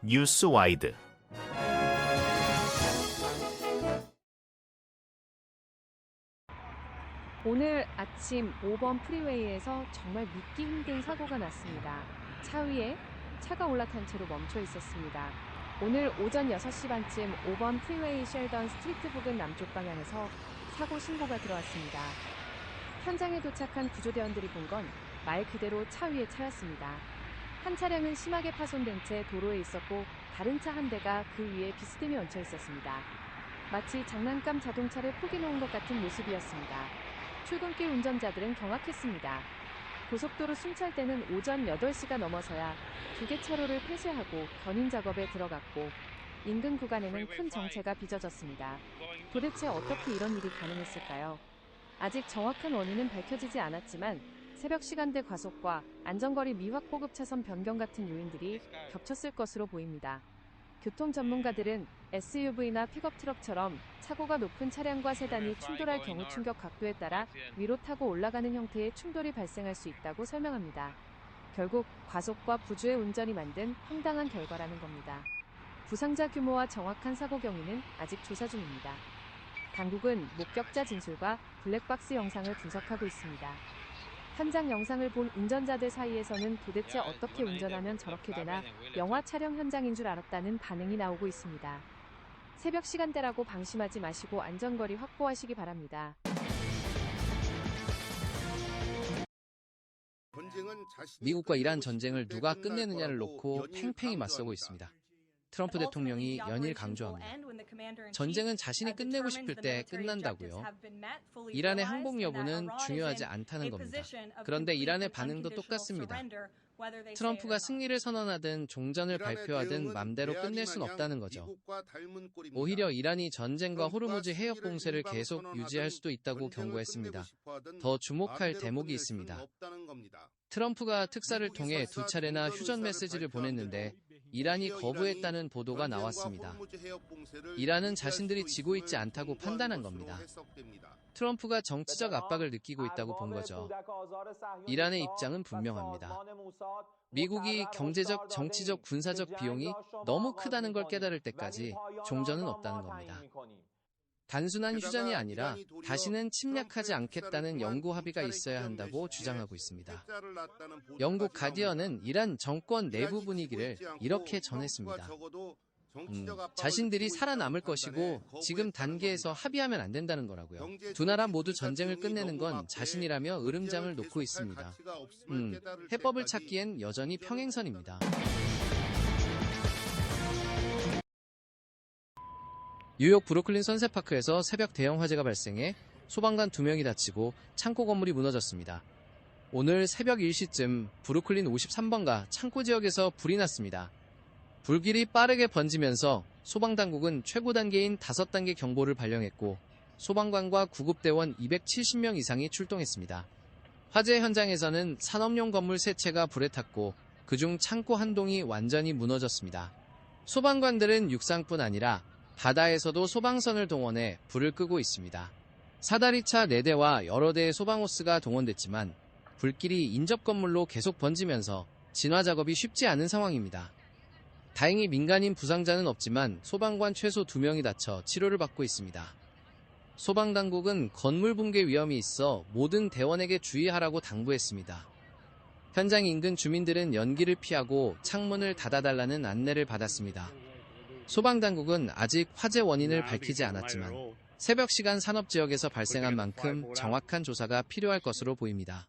뉴스와이드. 오늘 아침 5번 프리웨이에서 정말 믿기 힘든 사고가 났습니다. 차 위에 차가 올라탄 채로 멈춰 있었습니다. 오늘 오전 6시 반쯤 5번 프리웨이 셸던 스트리트 부근 남쪽 방향에서 사고 신고가 들어왔습니다. 현장에 도착한 구조대원들이 본 건 말 그대로 차 위의 차였습니다. 한 차량은 심하게 파손된 채 도로에 있었고 다른 차 한 대가 그 위에 비스듬히 얹혀 있었습니다. 마치 장난감 자동차를 포기 놓은 것 같은 모습이었습니다. 출근길 운전자들은 경악했습니다. 고속도로 순찰대는 오전 8시가 넘어서야 2개 차로를 폐쇄하고 견인 작업에 들어갔고 인근 구간에는 큰 정체가 빚어졌습니다. 도대체 어떻게 이런 일이 가능했을까요? 아직 정확한 원인은 밝혀지지 않았지만 새벽 시간대 과속과 안전거리 미확보급 차선 변경 같은 요인들이 겹쳤을 것으로 보입니다. 교통 전문가들은 SUV나 픽업 트럭처럼 차고가 높은 차량과 세단이 충돌할 경우 충격 각도에 따라 위로 타고 올라가는 형태의 충돌이 발생할 수 있다고 설명합니다. 결국 과속과 부주의 운전이 만든 황당한 결과라는 겁니다. 부상자 규모와 정확한 사고 경위는 아직 조사 중입니다. 당국은 목격자 진술과 블랙박스 영상을 분석하고 있습니다. 현장 영상을 본 운전자들 사이에서는 도대체 어떻게 운전하면 저렇게 되나 영화 촬영 현장인 줄 알았다는 반응이 나오고 있습니다. 새벽 시간대라고 방심하지 마시고 안전거리 확보하시기 바랍니다. 미국과 이란 전쟁을 누가 끝내느냐를 놓고 팽팽히 맞서고 있습니다. 트럼프 대통령이 연일 강조합니다. 전쟁은 자신이 끝내고 싶을 때 끝난다고요. 이란의 항복 여부는 중요하지 않다는 겁니다. 그런데 이란의 반응도 똑같습니다. 트럼프가 승리를 선언하든 종전을 발표하든 맘대로 끝낼 순 없다는 거죠. 오히려 이란이 전쟁과 호르무즈 해역 봉쇄를 계속 유지할 수도 있다고 경고했습니다. 더 주목할 대목이 있습니다. 트럼프가 특사를 통해 2차례나 휴전 메시지를 보냈는데 이란이 거부했다는 보도가 나왔습니다. 이란은 자신들이 지고 있지 않다고 판단한 겁니다. 트럼프가 정치적 압박을 느끼고 있다고 본 거죠. 이란의 입장은 분명합니다. 미국이 경제적, 정치적, 군사적 비용이 너무 크다는 걸 깨달을 때까지 종전은 없다는 겁니다. 단순한 휴전이 아니라 다시는 침략하지 않겠다는 영구 합의가 있어야 한다고 주장하고 있습니다. 영국 가디언은 이란 정권 내부 분위기를 이렇게 전했습니다. 자신들이 살아남을 것이고 지금 단계에서 합의하면 안 된다는 거라고요. 두 나라 모두 전쟁을 끝내는 건 자신이라며 으름장을 놓고 있습니다. 해법을 찾기엔 여전히 평행선입니다. 뉴욕 브루클린 선셋파크에서 새벽 대형 화재가 발생해 소방관 2명이 다치고 창고 건물이 무너졌습니다. 오늘 새벽 1시쯤 브루클린 53번가 창고 지역에서 불이 났습니다. 불길이 빠르게 번지면서 소방당국은 최고 단계인 5단계 경보를 발령했고 소방관과 구급대원 270명 이상이 출동했습니다. 화재 현장에서는 산업용 건물 3채가 불에 탔고 그중 창고 한 동이 완전히 무너졌습니다. 소방관들은 육상뿐 아니라 바다에서도 소방선을 동원해 불을 끄고 있습니다. 사다리차 4대와 여러 대의 소방호스가 동원됐지만 불길이 인접 건물로 계속 번지면서 진화 작업이 쉽지 않은 상황입니다. 다행히 민간인 부상자는 없지만 소방관 최소 2명이 다쳐 치료를 받고 있습니다. 소방당국은 건물 붕괴 위험이 있어 모든 대원에게 주의하라고 당부했습니다. 현장 인근 주민들은 연기를 피하고 창문을 닫아달라는 안내를 받았습니다. 소방당국은 아직 화재 원인을 밝히지 않았지만 새벽 시간 산업지역에서 발생한 만큼 정확한 조사가 필요할 것으로 보입니다.